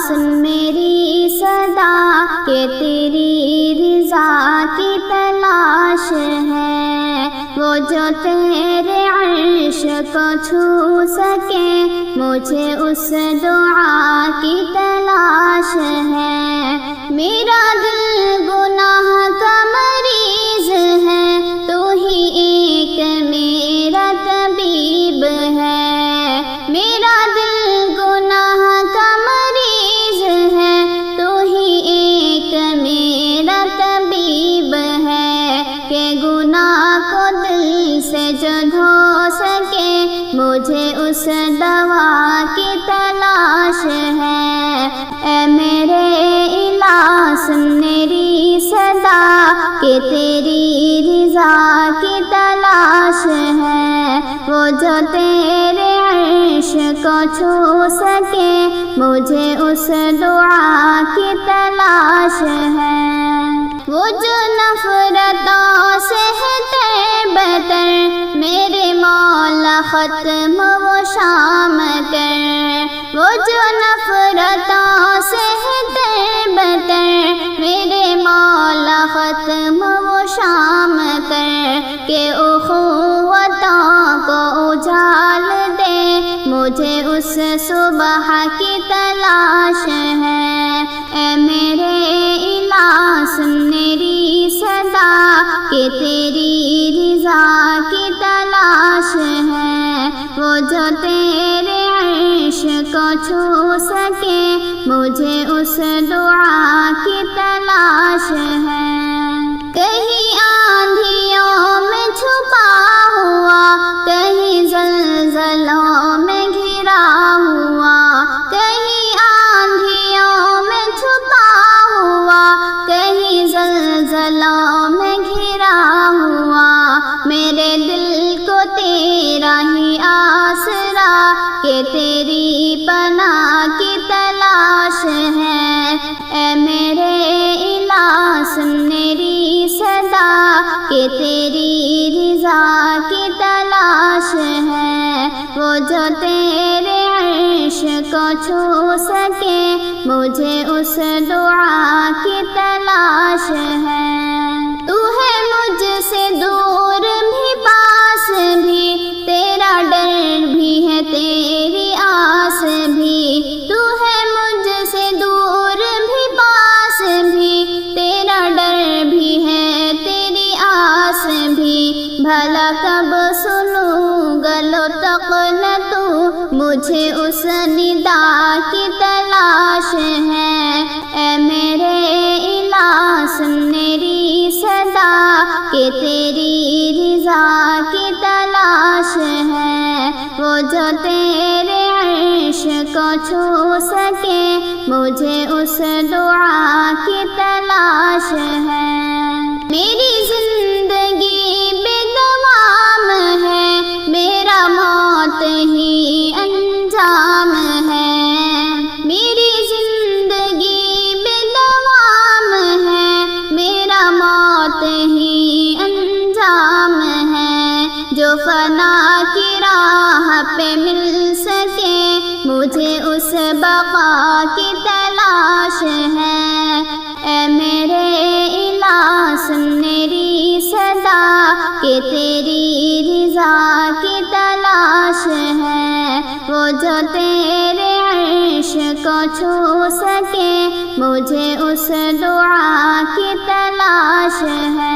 سن میری صدا کہ تیری رضا کی تلاش ہے، وہ جو تیرے عرش کو چھو سکے مجھے اس دعا کی تلاش ہے۔ میرا دل گناہ کا مریض ہے، تو ہی ایک میرا طبیب ہے۔ میرا دل گناہ کا مریض ہے، تو ہی ایک میرا طبیب ہے، کہ گناہ کو دل سے جو دھو سکے مجھے اس دوا کی تلاش ہے۔ اے میرے الہ سن میری صدا کہ تیری رضا کی تلاش ہے، وہ جو تیرے عرش کو چھو سکے مجھے اس دعا کی تلاش ہے۔ وہ جو نفرتوں سے ہے تربتر میرے مولا ختم و شام کر، وہ جو نفرتوں سے ہے تربتر میرے مولا ختم و شام کر، کہ اخوتوں کو اجال دے مجھے اس صبح کی تلاش ہے۔ اے میرے الہ سن میری صدا کہ تیری رضا کی تلاش ہے، وہ جو تیرے عرش کو چھو سکے مجھے اس دعا کی تلاش ہے۔ کہیں آندھیوں میں چھپا ہوا، کہیں زلزلوں میں گھرا ہوا، کہیں آندھیوں میں چھپا ہوا، کہیں زلزلوں میں گھرا ہوا، میرے دل کو تیرا ہی آسرا کہ تیری پناہ کی تلاش ہے۔ اے میرے الہ سن میری صدا کہ تیری رضا کی تلاش ہے، وہ جو تیرے عرش کو چھو سکے مجھے اس دعا کی تلاش ہے۔ تو ہے مجھ سے دور بھی پاس بھی، تیرا ڈر بھی ہے تیری آس بھی، تو ہے مجھ سے دور بھی پاس بھی، تیرا ڈر بھی ہے تیری آس بھی، بھلا کب سنوں گلو تک نہ تو مجھے اس ندا کی تلاش ہے۔ اے میرے الہ سن میری صدا کہ تیری رضا کی تلاش ہے، وہ جو تیرے عرش کو چھو سکے مجھے اس دعا کی تلاش ہے۔ میری زندگی بے دوام ہے، میرا موت ہی انجام ہے۔ میری زندگی بے دوام ہے، میرا موت ہی انجام ہے، جو فنا کی راہ پہ مل سکے مجھے اس بقا کی تلاش ہے۔ اے میرے الہ سن میری صدا کہ تیری رضا کی تلاش ہے، وہ جو تیرے عرش کو چھو سکے مجھے اس دعا کی تلاش ہے۔